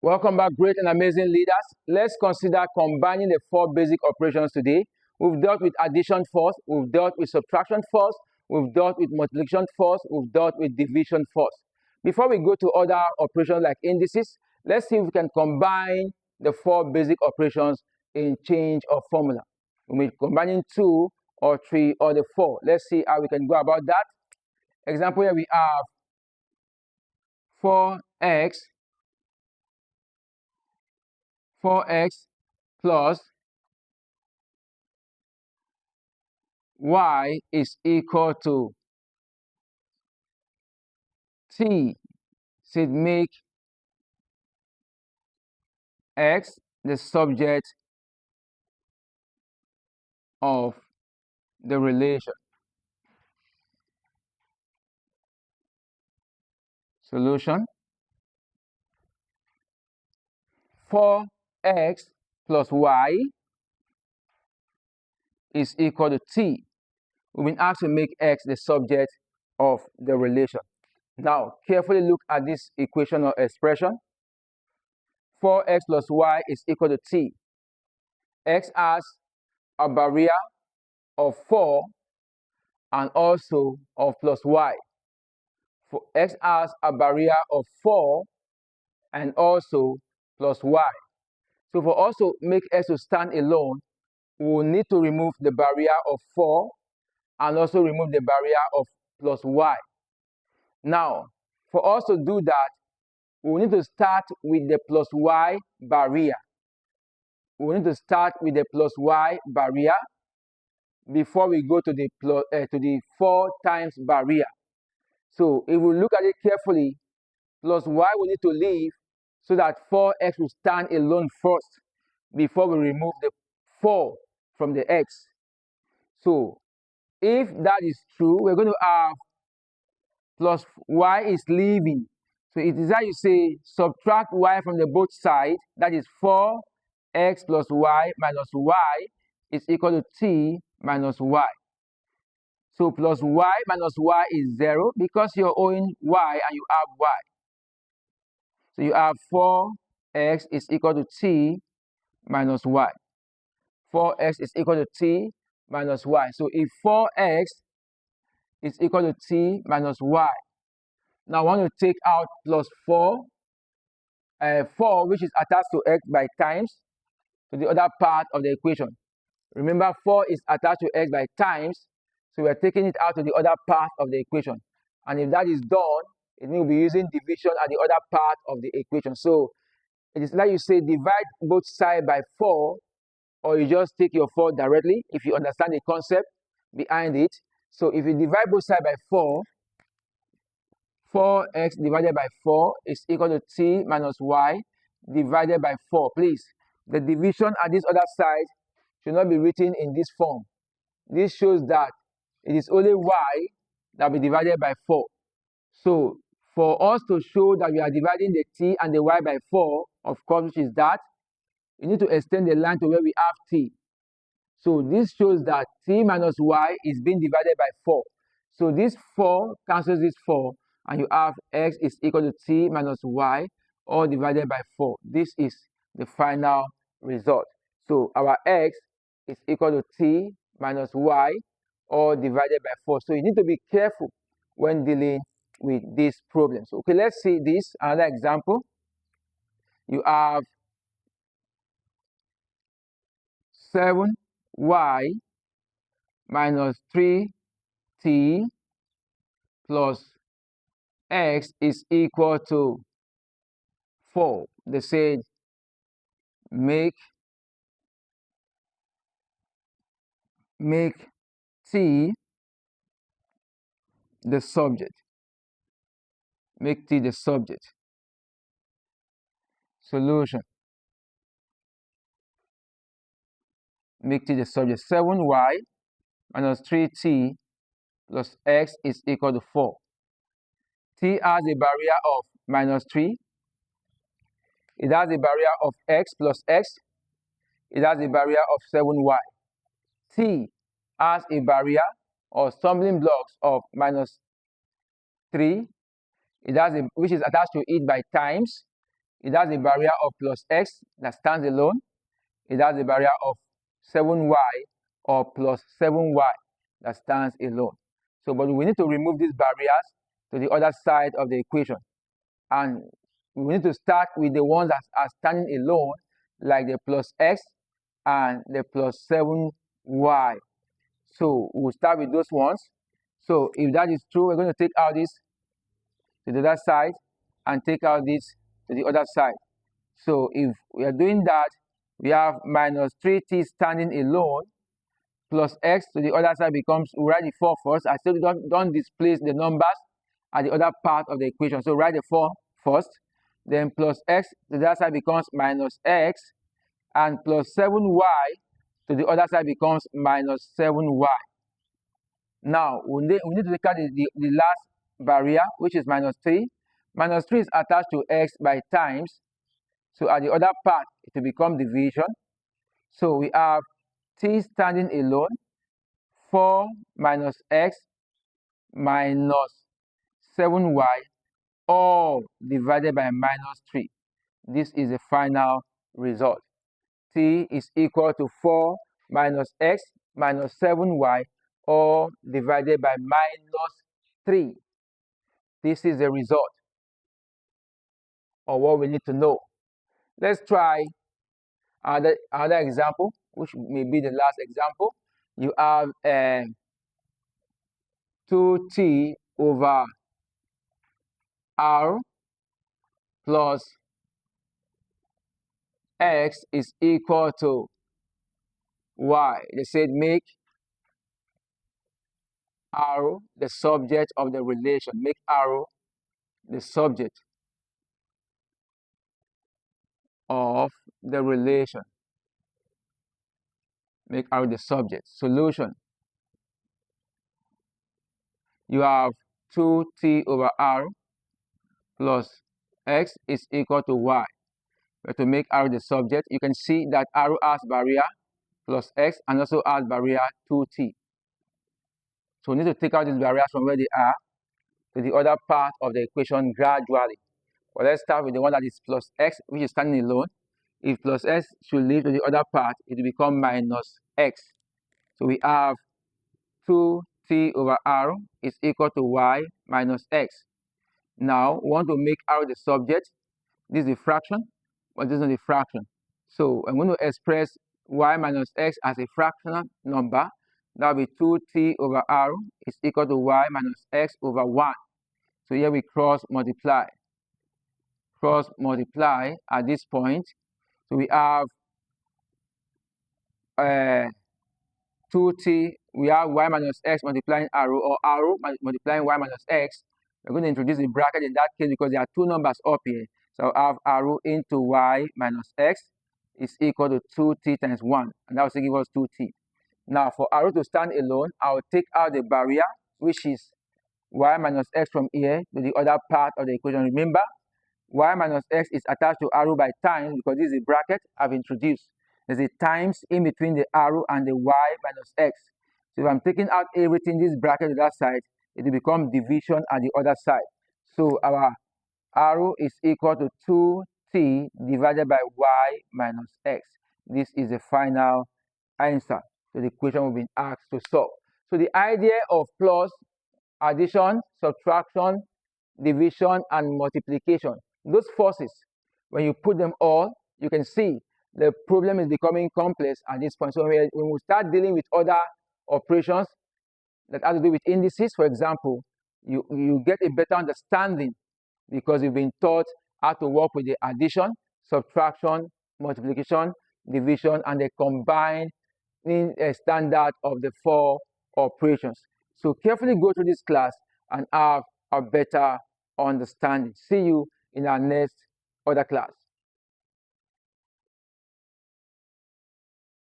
Welcome back, great and amazing leaders. Let's consider combining the four basic operations today. We've dealt with addition first, we've dealt with subtraction first, we've dealt with multiplication first, we've dealt with division first. Before we go to other operations like indices, let's see if we can combine the four basic operations in change of formula. We may be combining 2 or 3 or the 4. Let's see how we can go about that. Example here we have 4x plus y is equal to t. So make x the subject of the relation. Solution: 4x plus y is equal to t. We've been asked to make x the subject of the relation. Now, carefully look at this equation or expression. 4x plus y is equal to t. X has a barrier of 4 and also of plus y. For x has a barrier of 4 and also plus y. So for us to make x to stand alone, we will need to remove the barrier of 4 and also remove the barrier of plus y. Now, for us to do that, we will need to start with the plus y barrier. We will need to start with the plus y barrier before we go to the 4 times barrier. So if we look at it carefully, plus y we need to leave so that 4x will stand alone first before we remove the 4 from the x. So if that is true, we're going to have plus y is leaving. So it is how you say subtract y from the both sides. That is 4x plus y minus y is equal to t minus y. So plus y minus y is 0 because you're owing y and you have y. So you have 4x is equal to t minus y. 4x is equal to t minus y. So if 4x is equal to t minus y, now I want to take out plus 4, 4 which is attached to x by times to the other part of the equation. Remember, 4 is attached to x by times, so we are taking it out to the other part of the equation. And if that is done, it will be using division at the other part of the equation. So it is like you say divide both sides by 4, or you just take your 4 directly if you understand the concept behind it. So if you divide both sides by 4, 4x divided by 4 is equal to t minus y divided by 4. Please, the division at this other side should not be written in this form. This shows that it is only y that will be divided by 4. So for us to show that we are dividing the t and the y by 4, of course, which is that, you need to extend the line to where we have t. So this shows that t minus y is being divided by 4. So this 4 cancels this 4, and you have x is equal to t minus y, all divided by 4. This is the final result. So our x is equal to t minus y, all divided by 4. So you need to be careful when dealing with these problems. Okay, let's see this, another example. You have 7y minus 3t plus x is equal to 4. They said make t the subject. Make t the subject. Solution: make t the subject. 7y minus 3t plus x is equal to 4. T has a barrier of minus 3. It has a barrier of x plus x. It has a barrier of 7y. T has a barrier or stumbling blocks of minus 3. It has which is attached to it by times. It has a barrier of plus x that stands alone. It has a barrier of 7y or plus 7y that stands alone. So, but we need to remove these barriers to the other side of the equation. And we need to start with the ones that are standing alone, like the plus x and the plus 7y. So we'll start with those ones. So if that is true, we're going to take out this to the other side and take out this to the other side. So if we are doing that, we have minus 3t standing alone plus x to the other side becomes, we write the 4 first. I still don't displace the numbers at the other part of the equation. So write the 4 first. Then plus x to the other side becomes minus x, and plus 7y to the other side becomes minus 7y. Now, we need to take out the last barrier, which is minus 3. Minus 3 is attached to x by times. So at the other part, it will become division. So we have t standing alone, 4 minus x minus 7y, all divided by minus 3. This is the final result. T is equal to 4 minus x minus 7y, all divided by minus 3. This is the result of what we need to know. Let's try another example, which may be the last example. You have 2t over r plus x is equal to y. They said make r the subject of the relation. Make r the subject of the relation. Make r the subject. Solution. You have 2t over r plus x is equal to y. But to make r the subject, you can see that r has barrier plus x and also has barrier 2t. So we need to take out these barriers from where they are to the other part of the equation gradually. Well, let's start with the one that is plus x, which is standing alone. If plus x should leave to the other part, it will become minus x. So we have 2t over r is equal to y minus x. Now, we want to make r the subject. This is a fraction, but this is not a fraction. So I'm going to express y minus x as a fractional number. That will be 2t over r is equal to y minus x over 1. So here we cross multiply. Cross multiply at this point. So we have 2t, we have y minus x multiplying r, or r multiplying y minus x. We're going to introduce the bracket in that case because there are two numbers up here. So I have r into y minus x is equal to 2t times 1, and that will give us 2t. Now for r to stand alone, I'll take out the barrier, which is y minus x from here to the other part of the equation. Remember, y minus x is attached to arrow by times because this is a bracket I've introduced. There's a times in between the arrow and the y minus x. So if I'm taking out everything, this bracket to that side, it will become division at the other side. So our arrow is equal to 2t divided by y minus x. This is the final answer to the equation we've been asked to solve. So the idea of plus, addition, subtraction, division, and multiplication, those forces, when you put them all, you can see the problem is becoming complex at this point. So when we start dealing with other operations that have to do with indices, for example, you get a better understanding because you've been taught how to work with the addition, subtraction, multiplication, division, and the combined standard of the 4 operations. So carefully go through this class and have a better understanding. See you in our next other class.